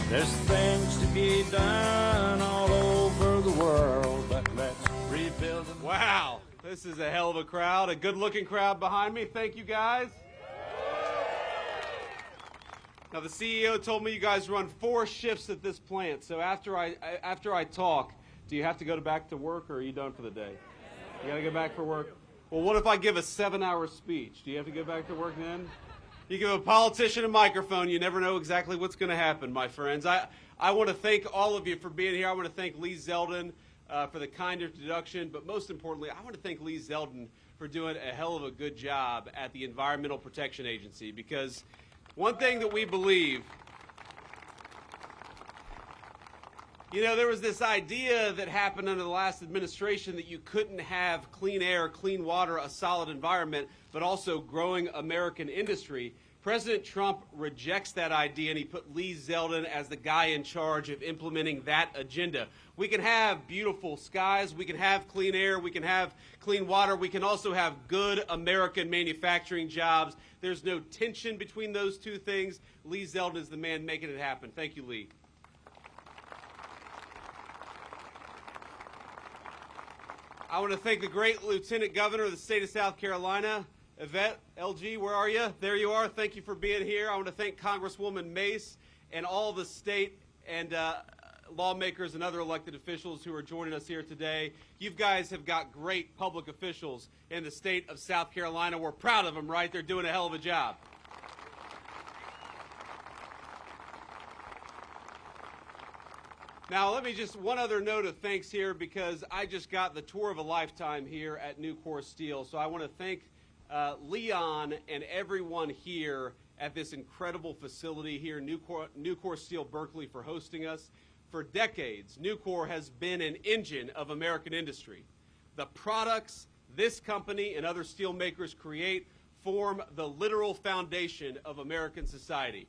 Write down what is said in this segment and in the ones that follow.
There's things to be done all over the world, but let's rebuild them. Wow, this is a hell of a crowd, a good-looking crowd behind me. Thank you, guys. Now, the CEO told me you guys run 4 shifts at this plant, so after I talk, do you have to go back to work, or are you done for the day? You got to go back for work? Well, what if I give a 7-hour speech? Do you have to go back to work then? You give a politician a microphone, you never know exactly what's going to happen, my friends. I want to thank all of you for being here. I want to thank Lee Zeldin for the kind introduction, but most importantly, I want to thank Lee Zeldin for doing a hell of a good job at the Environmental Protection Agency, because one thing that we believe, you know, there was this idea that happened under the last administration that you couldn't have clean air, clean water, a solid environment, but also growing American industry. President Trump rejects that idea, and he put Lee Zeldin as the guy in charge of implementing that agenda. We can have beautiful skies, we can have clean air, we can have clean water, we can also have good American manufacturing jobs. There's no tension between those two things. Lee Zeldin is the man making it happen. Thank you, Lee. I want to thank the great Lieutenant Governor of the state of South Carolina, Yvette, LG, where are you? There you are. Thank you for being here. I want to thank Congresswoman Mace and all the state and lawmakers and other elected officials who are joining us here today. You guys have got great public officials in the state of South Carolina. We're proud of them, right? They're doing a hell of a job. Now, let me just, one other note of thanks here, because I just got the tour of a lifetime here at Nucor Steel. So I want to thank Leon and everyone here at this incredible facility here, Nucor Steel Berkeley, for hosting us. For decades, Nucor has been an engine of American industry. The products this company and other steel makers create form the literal foundation of American society.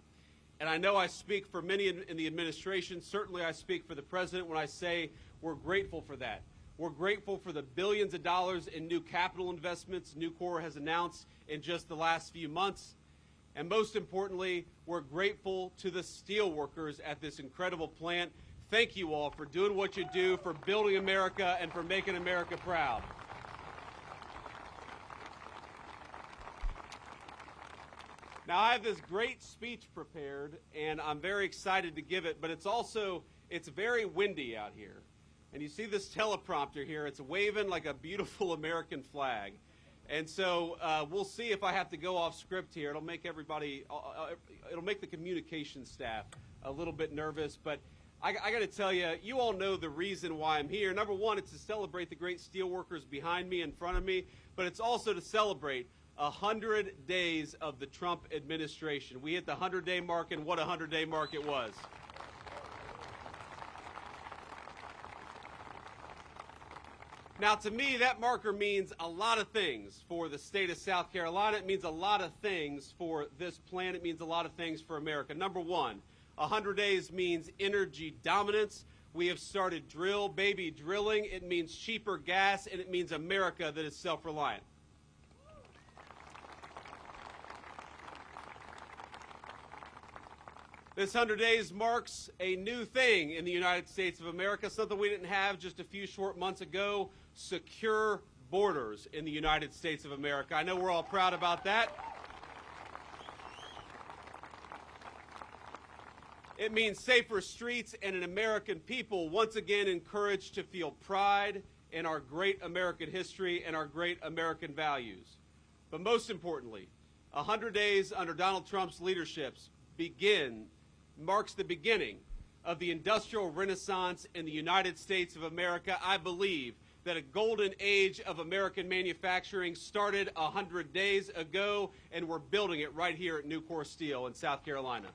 And I know I speak for many in the administration, certainly I speak for the President when I say we're grateful for that. We're grateful for the billions of dollars in new capital investments Nucor has announced in just the last few months. And most importantly, we're grateful to the steel workers at this incredible plant. Thank you all for doing what you do, for building America, and for making America proud. Now, I have this great speech prepared, and I'm very excited to give it, but it's very windy out here. And you see this teleprompter here, it's waving like a beautiful American flag. And so we'll see if I have to go off script here. It'll make it'll make the communication staff a little bit nervous, but I got to tell you, you all know the reason why I'm here. Number one, it's to celebrate the great steel workers behind me, in front of me, but it's also to celebrate 100 days of the Trump administration. We hit the 100-day mark, and what a 100-day mark it was. Now, to me, that marker means a lot of things for the state of South Carolina. It means a lot of things for this plant. It means a lot of things for America. Number one, 100 days means energy dominance. We have started drilling. It means cheaper gas, and it means America that is self-reliant. This 100 days marks a new thing in the United States of America, something we didn't have just a few short months ago: secure borders in the United States of America. I know we're all proud about that. It means safer streets and an American people once again encouraged to feel pride in our great American history and our great American values. But most importantly, 100 days under Donald Trump's leadership marks the beginning of the industrial renaissance in the United States of America. I believe that a golden age of American manufacturing started 100 days ago, and we're building it right here at Nucor Steel in South Carolina.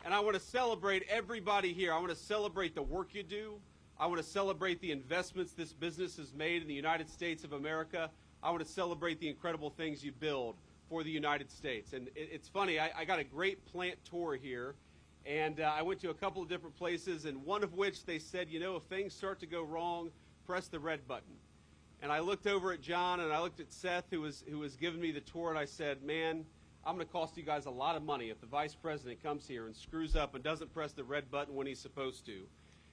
And I want to celebrate everybody here. I want to celebrate the work you do. I want to celebrate the investments this business has made in the United States of America. I want to celebrate the incredible things you build for the United States. And it's funny, I got a great plant tour here, and I went to a couple of different places, and one of which they said, you know, if things start to go wrong, press the red button. And I looked over at John and I looked at Seth, who was giving me the tour, and I said, man, I'm going to cost you guys a lot of money if the vice president comes here and screws up and doesn't press the red button when he's supposed to.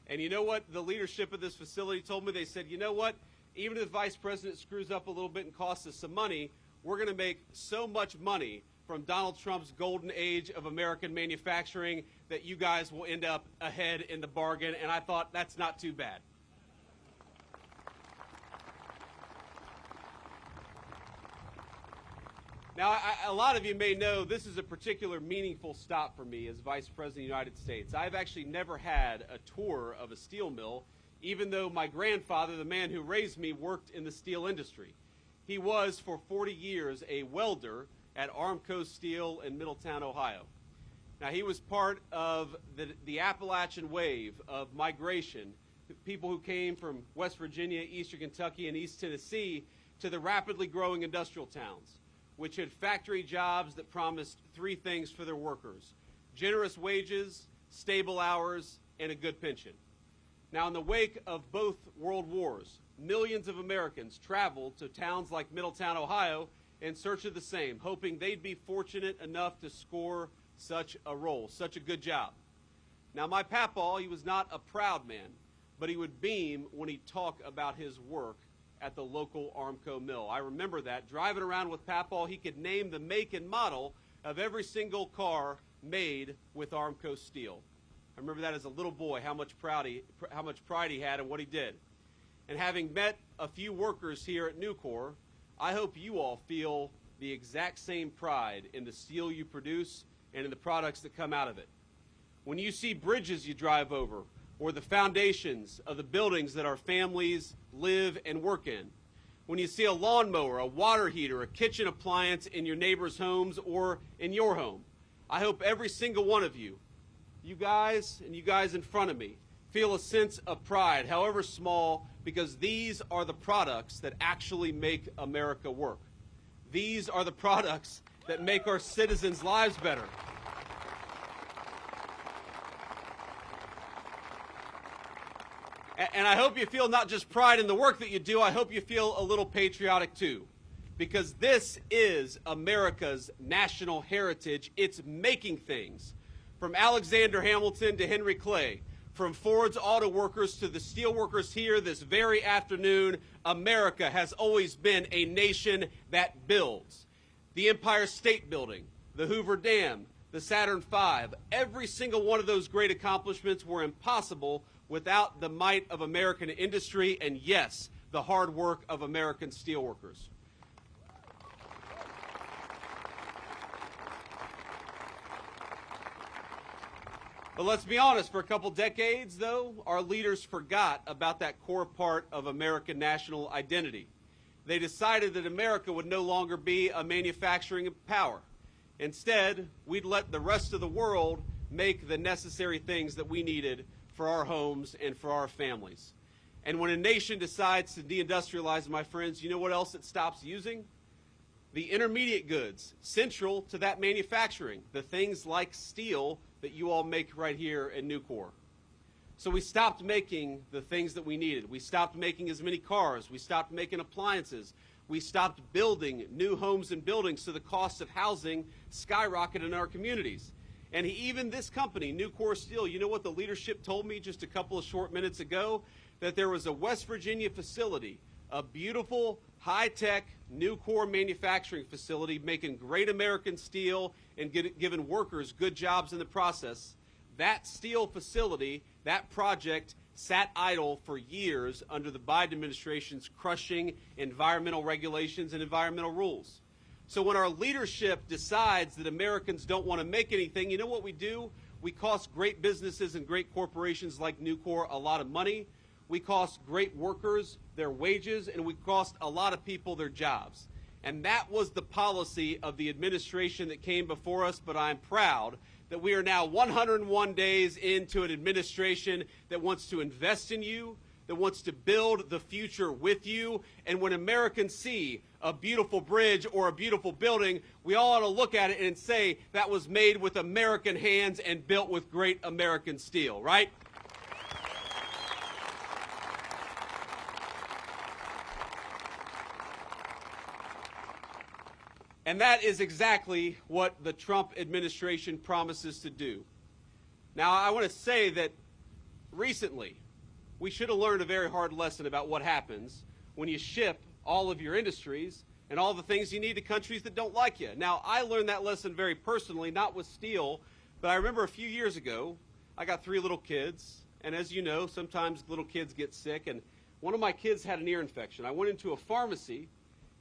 And you know what the leadership of this facility told me? They said, you know what, even if the vice president screws up a little bit and costs us some money, we're going to make so much money from Donald Trump's golden age of American manufacturing that you guys will end up ahead in the bargain. And I thought, that's not too bad. Now, a lot of you may know this is a particular meaningful stop for me as Vice President of the United States. I've actually never had a tour of a steel mill, even though my grandfather, the man who raised me, worked in the steel industry. He was, for 40 years, a welder at Armco Steel in Middletown, Ohio. Now, he was part of the Appalachian wave of migration, people who came from West Virginia, Eastern Kentucky, and East Tennessee to the rapidly growing industrial towns, which had factory jobs that promised three things for their workers: generous wages, stable hours, and a good pension. Now, in the wake of both world wars, millions of Americans traveled to towns like Middletown, Ohio, in search of the same, hoping they'd be fortunate enough to score such a role, such a good job. Now, my papaw, he was not a proud man, but he would beam when he'd talk about his work at the local Armco mill. I remember that. Driving around with Papaw, he could name the make and model of every single car made with Armco steel. I remember that as a little boy, how much pride he had in what he did. And having met a few workers here at Nucor, I hope you all feel the exact same pride in the steel you produce and in the products that come out of it. When you see bridges you drive over, or the foundations of the buildings that our families live and work in, when you see a lawnmower, a water heater, a kitchen appliance in your neighbor's homes or in your home, I hope every single one of you, you guys and you guys in front of me, feel a sense of pride, however small, because these are the products that actually make America work. These are the products that make our citizens' lives better. And I hope you feel not just pride in the work that you do, I hope you feel a little patriotic too. Because this is America's national heritage. It's making things. From Alexander Hamilton to Henry Clay, from Ford's auto workers to the steel workers here this very afternoon, America has always been a nation that builds. The Empire State Building, the Hoover Dam, the Saturn V, every single one of those great accomplishments were impossible without the might of American industry and, yes, the hard work of American steelworkers. But let's be honest, for a couple decades, though, our leaders forgot about that core part of American national identity. They decided that America would no longer be a manufacturing power. Instead, we'd let the rest of the world make the necessary things that we needed for our homes and for our families. And when a nation decides to deindustrialize, my friends, you know what else it stops using? The intermediate goods central to that manufacturing, the things like steel that you all make right here at Nucor. So we stopped making the things that we needed. We stopped making as many cars. We stopped making appliances. We stopped building new homes and buildings, so the cost of housing skyrocketed in our communities. And even this company, Nucor Steel, you know what the leadership told me just a couple of short minutes ago? That there was a West Virginia facility, a beautiful, high-tech Nucor manufacturing facility making great American steel and giving workers good jobs in the process. That steel facility, that project, sat idle for years under the Biden administration's crushing environmental regulations and environmental rules. So when our leadership decides that Americans don't want to make anything, you know what we do? We cost great businesses and great corporations like Nucor a lot of money. We cost great workers their wages, and we cost a lot of people their jobs. And that was the policy of the administration that came before us, but I'm proud that we are now 101 days into an administration that wants to invest in you, that wants to build the future with you. And when Americans see a beautiful bridge or a beautiful building, we all ought to look at it and say that was made with American hands and built with great American steel, right? And that is exactly what the Trump administration promises to do. Now, I want to say that recently, we should have learned a very hard lesson about what happens when you ship all of your industries and all the things you need to countries that don't like you. Now, I learned that lesson very personally, not with steel, but I remember a few years ago, I got 3 little kids, and as you know, sometimes little kids get sick, and one of my kids had an ear infection. I went into a pharmacy,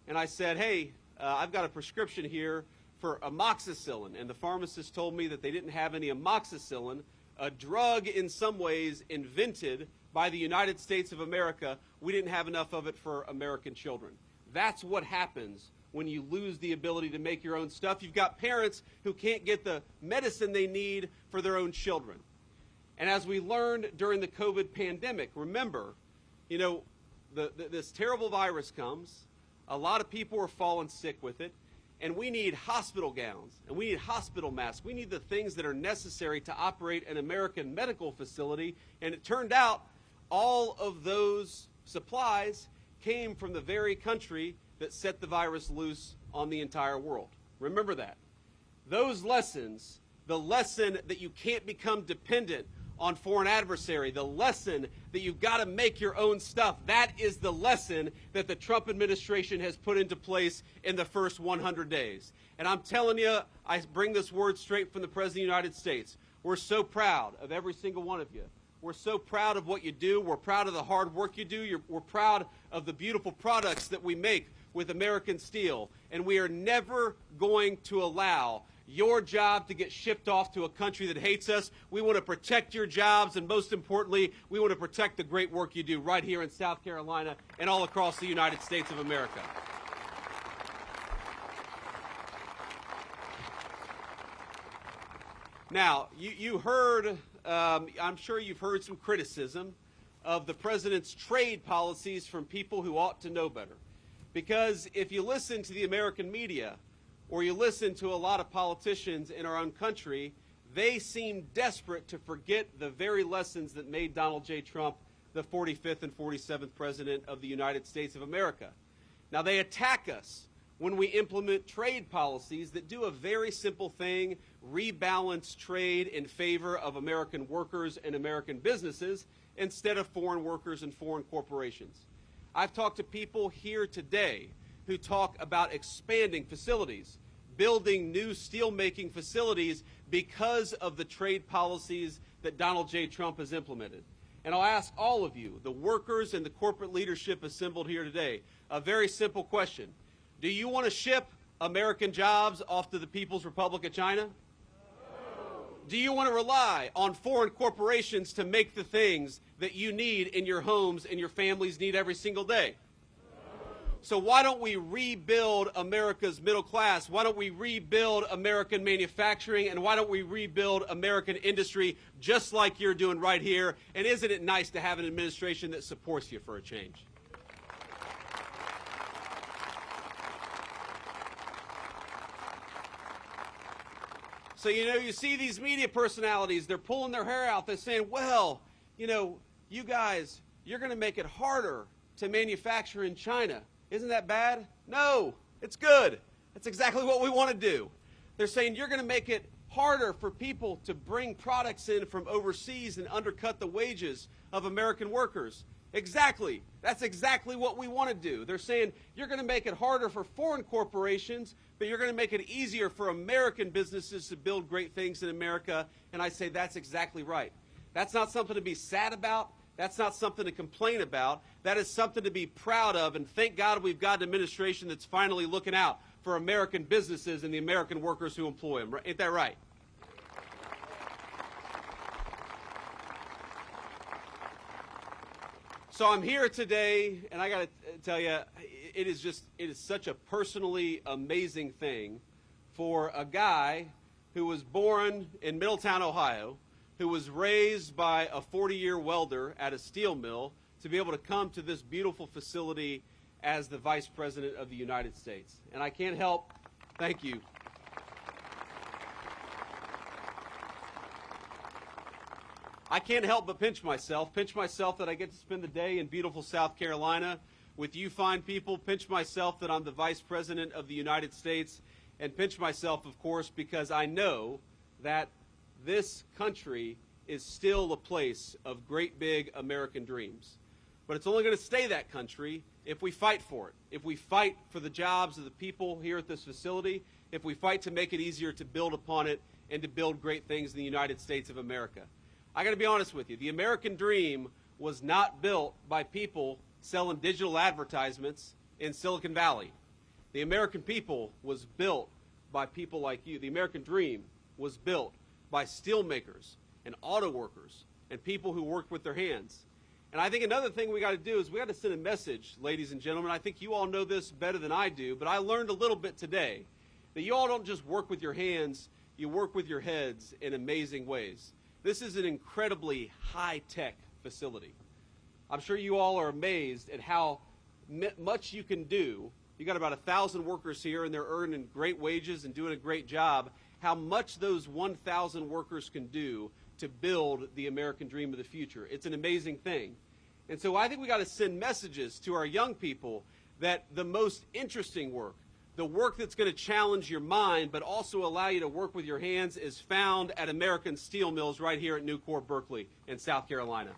and I said, hey, I've got a prescription here for amoxicillin, and the pharmacist told me that they didn't have any amoxicillin, a drug in some ways invented by the United States of America. We didn't have enough of it for American children. That's what happens when you lose the ability to make your own stuff. You've got parents who can't get the medicine they need for their own children. And as we learned during the COVID pandemic, remember, you know, this terrible virus comes, a lot of people are falling sick with it, and we need hospital gowns, and we need hospital masks. We need the things that are necessary to operate an American medical facility, and it turned out all of those supplies came from the very country that set the virus loose on the entire world. Remember that. Those lessons, the lesson that you can't become dependent on foreign adversary, the lesson that you've got to make your own stuff, that is the lesson that the Trump administration has put into place in the first 100 days. And I'm telling you, I bring this word straight from the President of the United States. We're so proud of every single one of you. We're so proud of what you do. We're proud of the hard work you do. We're proud of the beautiful products that we make with American steel. And we are never going to allow your job to get shipped off to a country that hates us. We want to protect your jobs, and most importantly, we want to protect the great work you do right here in South Carolina and all across the United States of America. Now, you heard, I'm sure you've heard some criticism of the president's trade policies from people who ought to know better. Because if you listen to the American media, or you listen to a lot of politicians in our own country, they seem desperate to forget the very lessons that made Donald J. Trump the 45th and 47th President of the United States of America. Now, they attack us when we implement trade policies that do a very simple thing, rebalance trade in favor of American workers and American businesses instead of foreign workers and foreign corporations. I've talked to people here today who talk about expanding facilities, building new steelmaking facilities because of the trade policies that Donald J. Trump has implemented. And I'll ask all of you, the workers and the corporate leadership assembled here today, a very simple question. Do you want to ship American jobs off to the People's Republic of China? No. Do you want to rely on foreign corporations to make the things that you need in your homes and your families need every single day? So why don't we rebuild America's middle class? Why don't we rebuild American manufacturing? And why don't we rebuild American industry just like you're doing right here? And isn't it nice to have an administration that supports you for a change? So, you know, you see these media personalities, they're pulling their hair out. They're saying, well, you know, you guys, you're going to make it harder to manufacture in China. Isn't that bad? No, it's good. That's exactly what we want to do. They're saying you're going to make it harder for people to bring products in from overseas and undercut the wages of American workers. Exactly. That's exactly what we want to do. They're saying you're going to make it harder for foreign corporations, but you're going to make it easier for American businesses to build great things in America. And I say that's exactly right. That's not something to be sad about. That's not something to complain about. That is something to be proud of, and thank God we've got an administration that's finally looking out for American businesses and the American workers who employ them. Ain't that right? So I'm here today, and I got to tell you, it is such a personally amazing thing for a guy who was born in Middletown, Ohio, who was raised by a 40-year welder at a steel mill, to be able to come to this beautiful facility as the Vice President of the United States. And I can't help, thank you. I can't help but pinch myself that I get to spend the day in beautiful South Carolina with you fine people, pinch myself that I'm the Vice President of the United States, and pinch myself, of course, because I know that this country is still a place of great big American dreams. But it's only going to stay that country if we fight for it, if we fight for the jobs of the people here at this facility, if we fight to make it easier to build upon it and to build great things in the United States of America. I got to be honest with you, the American dream was not built by people selling digital advertisements in Silicon Valley. The American people was built by people like you. The American dream was built by steel makers and auto workers and people who worked with their hands. And I think another thing we got to do is we got to send a message, ladies and gentlemen. I think you all know this better than I do, but I learned a little bit today that you all don't just work with your hands, you work with your heads in amazing ways. This is an incredibly high-tech facility. I'm sure you all are amazed at how much you can do. You got about 1,000 workers here, and they're earning great wages and doing a great job. How much those 1,000 workers can do to build the American dream of the future. It's an amazing thing. And so I think we got to send messages to our young people that the most interesting work, the work that's going to challenge your mind but also allow you to work with your hands, is found at American steel mills right here at Nucor Berkeley in South Carolina.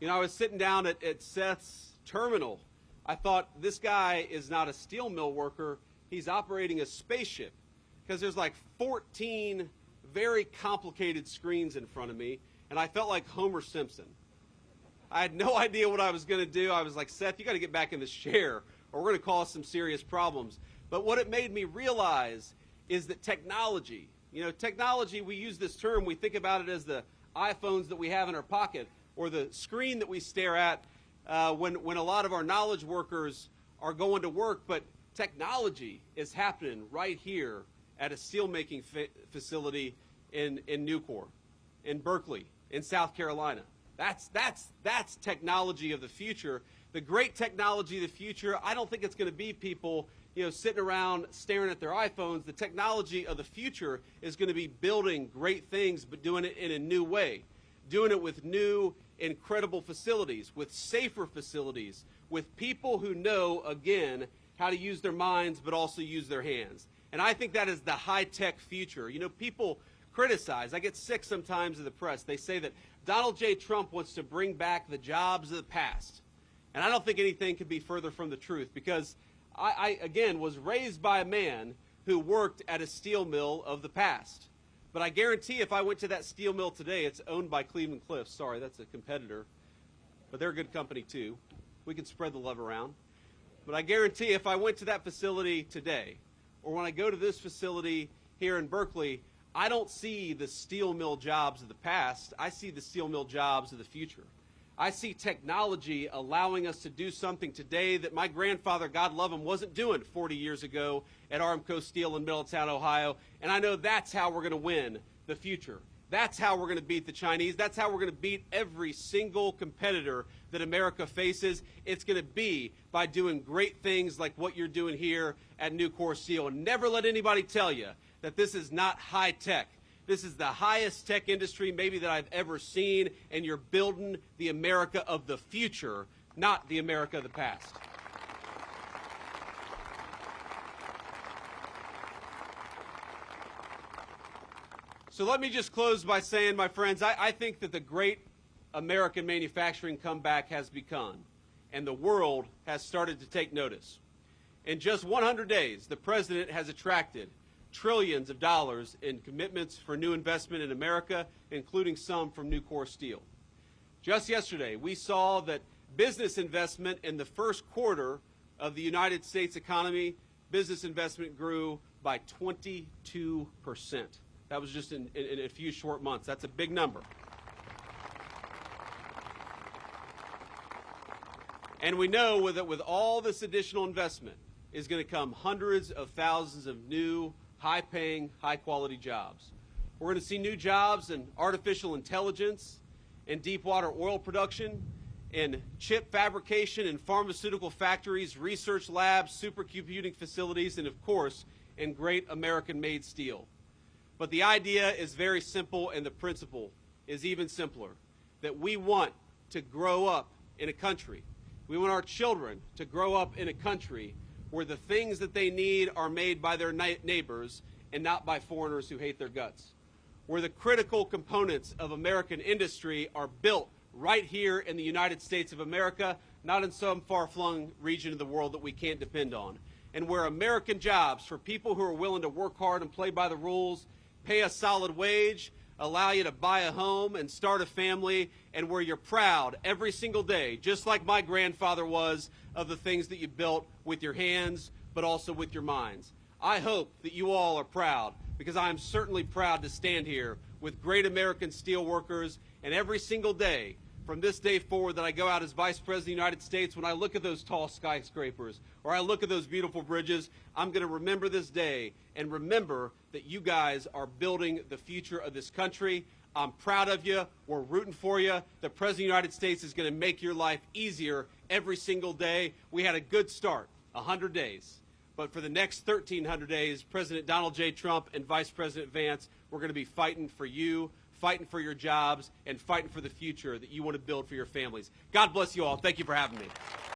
You know, I was sitting down at Seth's terminal. I thought, this guy is not a steel mill worker, he's operating a spaceship, because there's like 14 very complicated screens in front of me, and I felt like Homer Simpson. I had no idea what I was going to do. I was like, Seth, you got to get back in this chair, or we're going to cause some serious problems. But what it made me realize is that technology, technology, we use this term, we think about it as the iPhones that we have in our pocket, or the screen that we stare at when a lot of our knowledge workers are going to work, but technology is happening right here at a steelmaking facility in Nucor, in Berkeley, in South Carolina. That's technology of the future. The great technology of the future, I don't think it's going to be people sitting around staring at their iPhones. The technology of the future is going to be building great things, but doing it in a new way. Doing it with new, incredible facilities, with safer facilities, with people who know, again, how to use their minds but also use their hands. And I think that is the high-tech future. People criticize. I get sick sometimes of the press. They say that Donald J. Trump wants to bring back the jobs of the past. And I don't think anything could be further from the truth, because I again, was raised by a man who worked at a steel mill of the past. But I guarantee if I went to that steel mill today, it's owned by Cleveland Cliffs. Sorry, that's a competitor. But they're a good company, too. We can spread the love around. But I guarantee if I went to that facility today, or when I go to this facility here in Berkeley, I don't see the steel mill jobs of the past. I see the steel mill jobs of the future. I see technology allowing us to do something today that my grandfather, God love him, wasn't doing 40 years ago at Armco Steel in Middletown, Ohio. And I know that's how we're going to win the future. That's how we're going to beat the Chinese. That's how we're going to beat every single competitor that America faces. It's going to be by doing great things like what you're doing here at Nucor Steel. And never let anybody tell you that this is not high tech. This is the highest tech industry maybe that I've ever seen, and you're building the America of the future, not the America of the past. So let me just close by saying, my friends, I think that the great American manufacturing comeback has begun, and the world has started to take notice. In just 100 days, the President has attracted trillions of dollars in commitments for new investment in America, including some from Nucor Steel. Just yesterday, we saw that business investment in the first quarter of the United States economy, business investment grew by 22%. That was just in a few short months. That's a big number. And we know that with all this additional investment is going to come hundreds of thousands of new, high-paying, high-quality jobs. We're going to see new jobs in artificial intelligence, in deep-water oil production, in chip fabrication, in pharmaceutical factories, research labs, supercomputing facilities, and, of course, in great American-made steel. But the idea is very simple, and the principle is even simpler, that we want to grow up in a country. We want our children to grow up in a country where the things that they need are made by their neighbors and not by foreigners who hate their guts, where the critical components of American industry are built right here in the United States of America, not in some far-flung region of the world that we can't depend on, and where American jobs for people who are willing to work hard and play by the rules, pay a solid wage, allow you to buy a home and start a family, and where you're proud every single day, just like my grandfather was, of the things that you built with your hands, but also with your minds. I hope that you all are proud, because I am certainly proud to stand here with great American steel workers, and every single day from this day forward that I go out as Vice President of the United States, when I look at those tall skyscrapers or I look at those beautiful bridges, I'm going to remember this day and remember that you guys are building the future of this country. I'm proud of you. We're rooting for you. The President of the United States is going to make your life easier every single day. We had a good start, 100 days. But for the next 1,300 days, President Donald J. Trump and Vice President Vance, we're going to be fighting for you, fighting for your jobs, and fighting for the future that you want to build for your families. God bless you all. Thank you for having me.